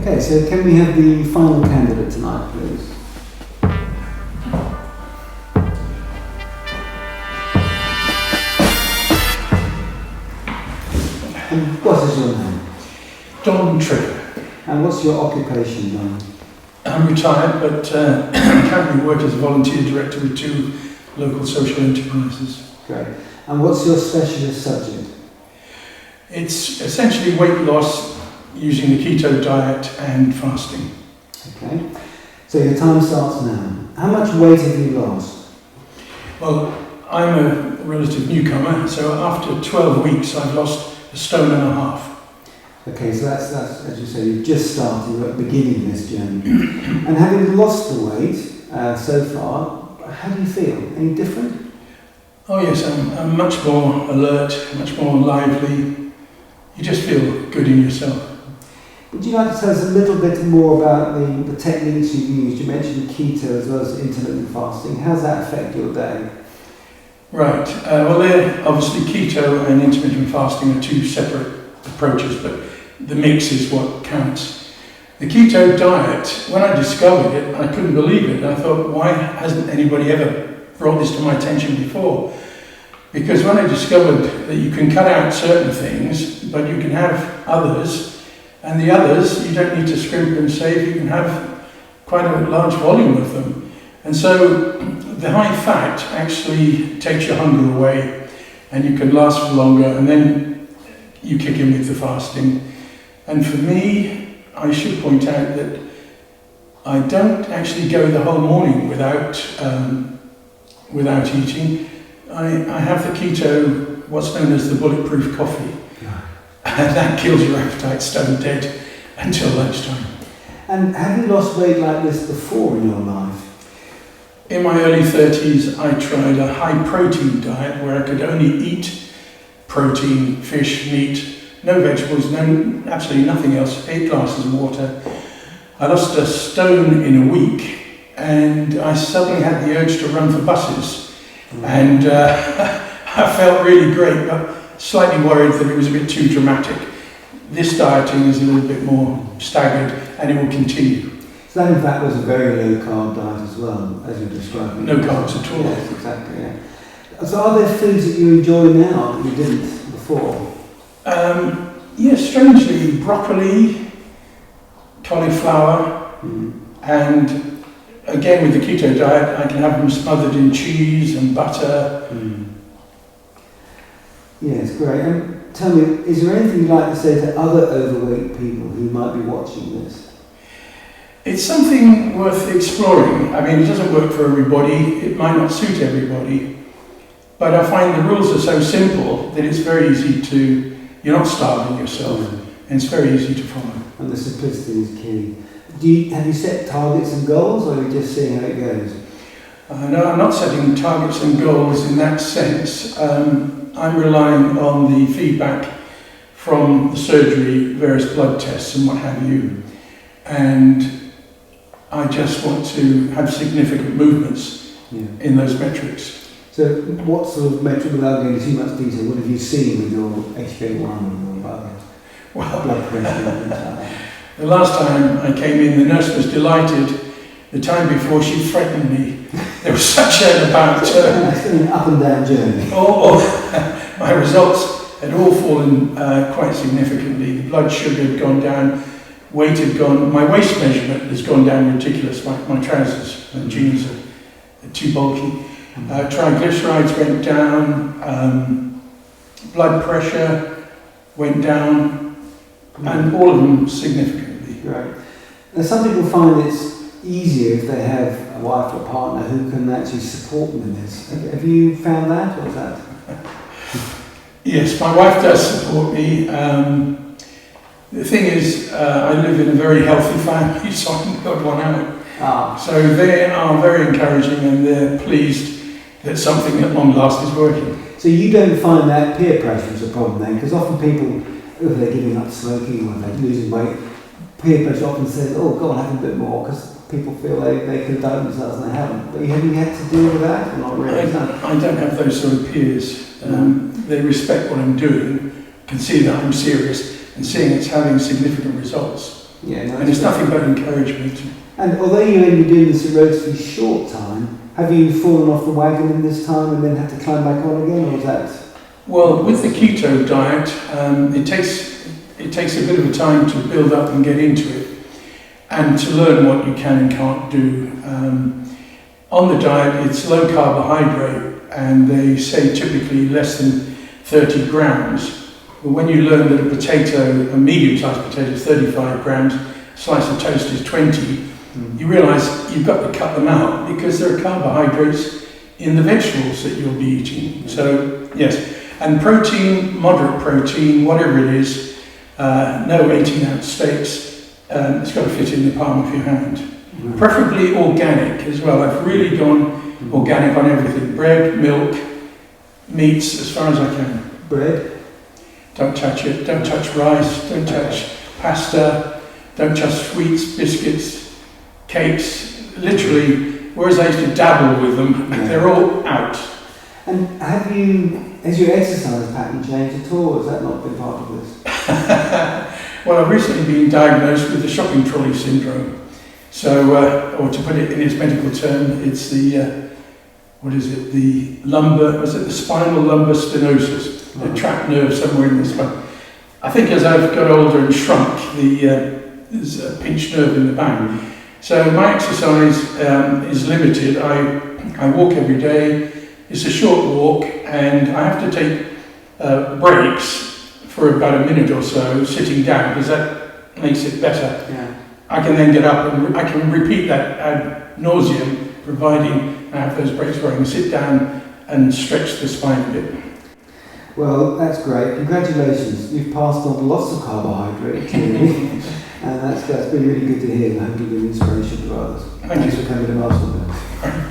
Okay, so can we have the final candidate tonight, please? And what is your name? Don Trigger. And what's your occupation, Don? I'm retired, but currently work as a volunteer director with 2 local social enterprises. Great. And what's your specialist subject? It's essentially weight loss using the keto diet and fasting. Okay. So your time starts now. How much weight have you lost? Well, I'm a relative newcomer, so after 12 weeks I've lost 1.5 stone. Okay, so that's as you say, you've just started, you're at the beginning of this journey. And having lost the weight so far, how do you feel? Any different? Oh yes, I'm much more alert, much more lively. You just feel good in yourself. Would you like to tell us a little bit more about the techniques you've used? You mentioned keto as well as intermittent fasting. How does that affect your day? Right, well obviously keto and intermittent fasting are 2 separate approaches, but the mix is what counts. The keto diet, when I discovered it, I couldn't believe it. I thought, why hasn't anybody ever brought this to my attention before? Because when I discovered that you can cut out certain things, but you can have others, and the others, you don't need to scrimp and save, you can have quite a large volume of them. And so the high fat actually takes your hunger away, and you can last for longer, and then you kick in with the fasting. And for me, I should point out that I don't actually go the whole morning without eating. I have the keto, what's known as the bulletproof coffee. And that kills your appetite stone dead until lunchtime. And have you lost weight like this before in your life? In my early 30s, I tried a high protein diet where I could only eat protein, fish, meat, no vegetables, absolutely nothing else, 8 glasses of water. I lost 1 stone in a week, and I suddenly had the urge to run for buses. And I felt really great, but slightly worried that it was a bit too dramatic. This dieting is a little bit more staggered, and it will continue. So that in fact was a very low carb diet as well, as you described it. No carbs at all. Yes, exactly, yeah. So are there foods that you enjoy now that you didn't before? Yes, strangely, broccoli, cauliflower, and again with the keto diet, I can have them smothered in cheese and butter. Yes, great. And tell me, is there anything you'd like to say to other overweight people who might be watching this? It's something worth exploring. I mean, it doesn't work for everybody, it might not suit everybody, but I find the rules are so simple that it's very easy to, you're not starving yourself, and it's very easy to follow. And the simplicity is key. Have you set targets and goals, or are you just seeing how it goes? No, I'm not setting targets and goals in that sense. I'm relying on the feedback from the surgery, various blood tests and what have you. And I just want to have significant movements in those metrics. So what sort of metric, without going into too much detail, what have you seen with your HbA1 or blood pressure? The last time I came in, the nurse was delighted. The time before, she threatened me. There was such an about turn. It's been an up and down journey. My results had all fallen quite significantly. The blood sugar had gone down, weight had gone, my waist measurement has gone down ridiculous. My trousers and jeans are too bulky. Triglycerides went down, blood pressure went down, and all of them significantly. Right. Now, some people find it's easier if they have a wife or partner who can actually support them in this. Have you found that, or is that? Yes, my wife does support me. The thing is, I live in a very healthy family, so I haven't got one out. So they are very encouraging, and they're pleased that something at long last is working. So you don't find that peer pressure is a problem then? Because often people, if they're giving up smoking or they're losing weight, peer pressure often says, oh, go on, have a bit more, because people feel they can doubt themselves and they haven't. But have you had to deal with that or not really? I don't have those sort of peers. They respect what I'm doing, can see that I'm serious, and seeing it's having significant results. Yeah, no, And it's nothing but encouragement. And although you're only doing this a relatively short time, have you fallen off the wagon in this time and then had to climb back on again, or is that? Well, with the keto diet, it takes a bit of a time to build up and get into it, and to learn what you can and can't do. On the diet, it's low carbohydrate, and they say typically less than 30 grams. But when you learn that a potato, a medium-sized potato, is 35 grams, a slice of toast is 20, you realise you've got to cut them out because there are carbohydrates in the vegetables that you'll be eating. So, yes. And protein, moderate protein, whatever it is, no 18-ounce steaks, it's got to fit in the palm of your hand. Preferably organic as well. I've really gone organic on everything. Bread, milk, meats, as far as I can. Bread? Don't touch it. Don't touch rice. Don't touch pasta. Don't touch sweets, biscuits, cakes. Literally, whereas I used to dabble with them, they're all out. And has your exercise pattern changed at all, or has that not been part of this? Well, I've recently been diagnosed with the shopping trolley syndrome. So, or to put it in its medical term, it's the, the spinal lumbar stenosis, the trapped nerve somewhere in the spine. I think as I've got older and shrunk, there's a pinched nerve in the back. So my exercise is limited. I walk every day. It's a short walk, and I have to take breaks for about a minute or so, sitting down, because that makes it better. Yeah. I can then get up and I can repeat that ad nauseum, providing I have those breaks where I can sit down and stretch the spine a bit. Well, that's great. Congratulations. You've passed on lots of carbohydrate, clearly. And that's been really good to hear. I hope you've been inspiration to others. Thank you for coming to Mastermind.